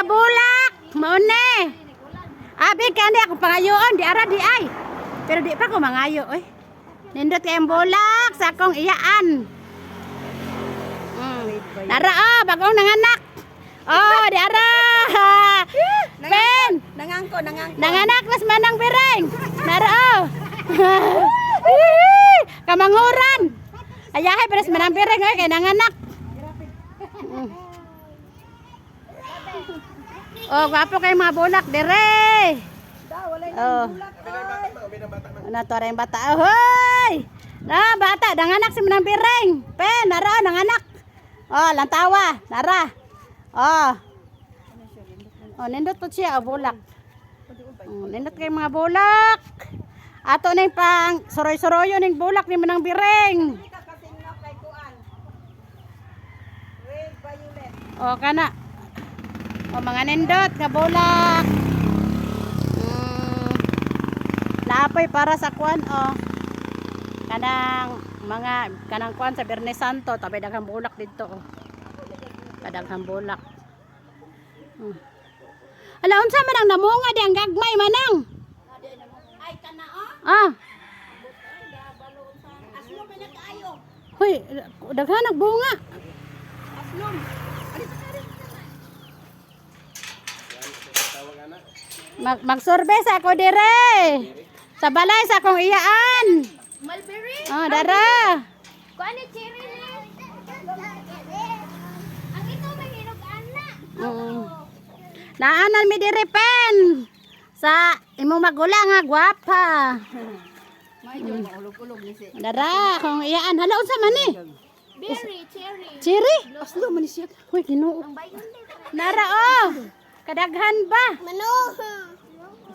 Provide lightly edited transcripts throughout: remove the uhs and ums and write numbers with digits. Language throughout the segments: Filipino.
bulak. Maune. Abi kani ako pangayoon di ara di ay. Pero di pa ko mangayo oy. Nindot kayong bulak sa akong iyaan. Nara oh, bagong nanganak. Oh, di ara. Ben, Nangangko. nanganak nas manang bireng. Nara oh. Kamanguran. Ayahay pares manang bireng oy kay nanganak. Oh, gwapo kay mga bulak dire. Oh. Ano to rin bata? Hoy! Na bata, nanganak si manang bireng. Pen, nara nanganak. Oh, lantawa, nara. Oh. Oh, nindot to siya, bulak. Nindot kay mga bulak. Ato na yung pang suroy-suroyo ng bulak ni manang bireng. Oh, kana. Oh, mga nindot nga bulak. Lapoy para sa kwan oh. Kanang kwan sa Biyernes Santo, tabay daghang bulak dito oh. Kadaghang bulak. Ala unsa man ang namunga di ang gagmay manang? Ay kana oh. Ah. Aslom na kaayo. Hoy, daghan nagbunga. Aslom. Magsurbe sa ako dire. Sa balay sa akong iyaan. Mulberry. Oh, dara. Kuan ni cherry ni. Ang ito may hinog ana. Naanan mi dire pen. Sa imong magulang nga gwapa. May ulog-ulog ni si. Dara, akong iyaan. Hala unsa man ni? Berry, cherry. Cherry? Aslo man siya. Hoy, Ginoo. Nara oh. Kadaghan ba? Mano.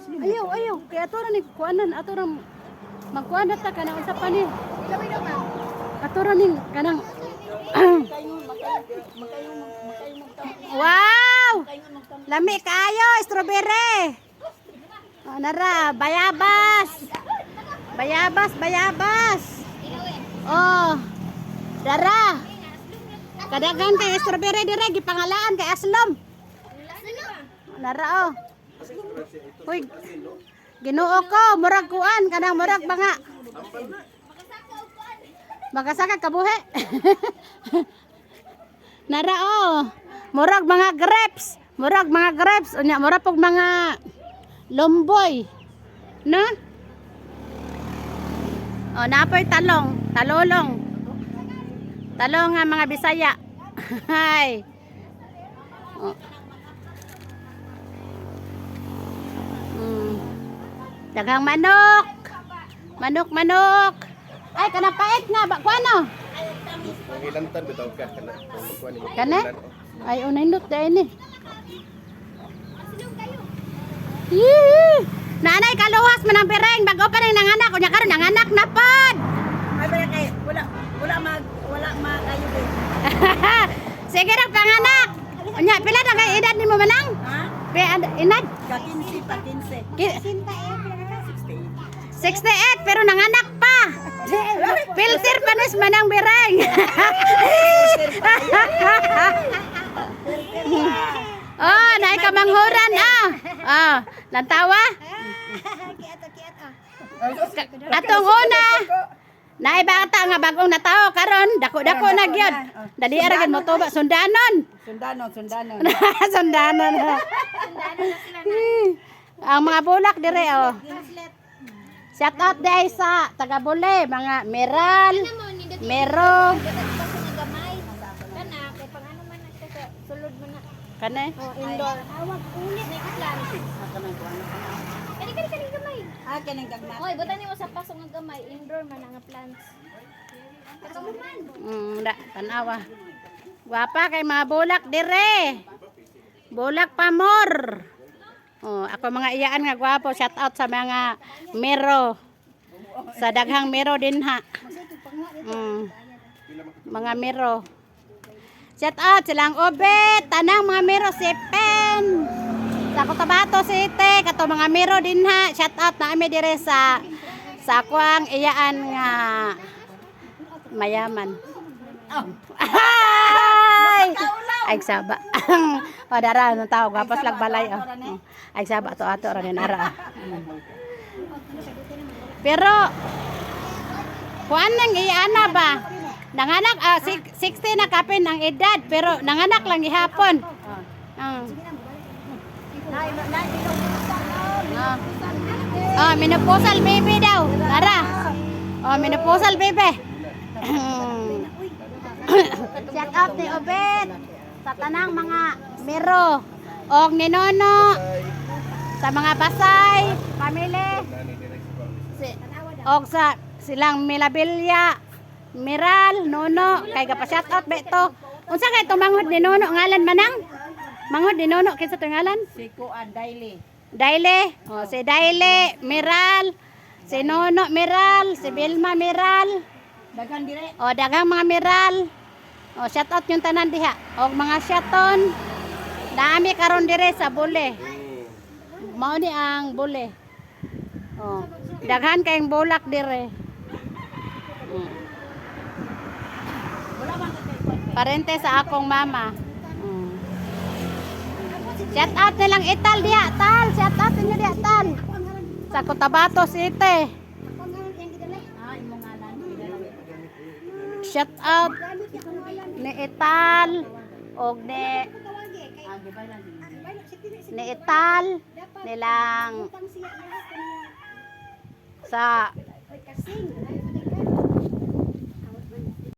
Ayaw. Kaya ato ra ni kuanan, ato ra magkuan ta kanang unsa pa ni? Ato ra ning kanang wow! Lami kaayo, strawberry. Oh, nara, bayabas. Bayabas. Oh. Dara. Kadaghan kay strawberry dire gipangalaan kay Aslom. Nara oh. Uy. Ginoo ko, murag kuan kanang murag mga makasaka kabuhi. Nara oh. Murag mga grapes. Unya murag pog mga lomboy. No? Oh, napoy talolong. Talong nga mga Bisaya. Hay. Oh. Daghang manok. Ay kana paet nga ba kuano? Ilantan bitaw ka kana. Kana? Ay unay nut dai ni. Nanay kaluwas man ang pireng bago pa ning nanganak unya karon nanganak na pod. Ay bara kay wala kayo din. Sige ra panganak. Unya pila na kay edad nimo manang? Ha? Pila edad? Ka 15 pa 68 pero nanganak pa. Filter panis manang bireng. Oh, naay kamanghuran ah. Oh, lantawa. Atong una. Naay bata nga bagong natawo karon dako-dako na gyud. Dali ara gid mo tuba sundanon. Sundanon. Ang mga bulak dire oh. Shout out day sa taga Bule, mga Meral, Mero. Kana kay pang ano man sa sulod man na. Kane? Indoor. Awag ulit ni plan. Kani gamay. Kanang gagmay. Oy, butan nimo sa paso nga gamay, indoor man nga plants. Tanawa. Gwapa kay mga bulak dire. Bulak pamor. Oh, ako mga iyaan nga gwapo, shout out sa mga Mero. Sa daghang Mero din ha. Mga Mero. Shout out silang Obet, tanang mga Mero si Pen. Sa Cotabato City, kato mga Mero din ha. Shout out na kami dire sa akwang iyaan nga mayaman. Ay, saba. O dara nang tao gapas lag balay oh. Ay saba to ato ra ni nara. Pero kuan nang iana ba? Nanganak 60 na kapin ang edad pero nanganak lang gihapon. Menopausal baby daw. Nara. Menopausal baby. Shout out ni Obed sa tanang mga miro og ni Nono sa mga Basay, family. Og sa silang Milabilia, Miral, Nono, kay gapa shout out beto. Unsa kay tumangod ni Nono ngalan manang? Mangod ni Nono kinsa to ngalan? Si Kuan Daily. Daile, si Daile, Miral, si Nono Miral, si Bilma Miral. Dagan dire. Dagang mga Miral. Shout out yung tanan diha. Og mga shaton. Naami karon dire sa Bule. Mao ni ang Bule. Daghan kayong bulak dire. Parente sa akong mama. Shout out nilang Ital diha, Tal. Shout out niyo diha, Tal. Sa Cotabato City. Shout out ni Ital og ni Ital nilang sa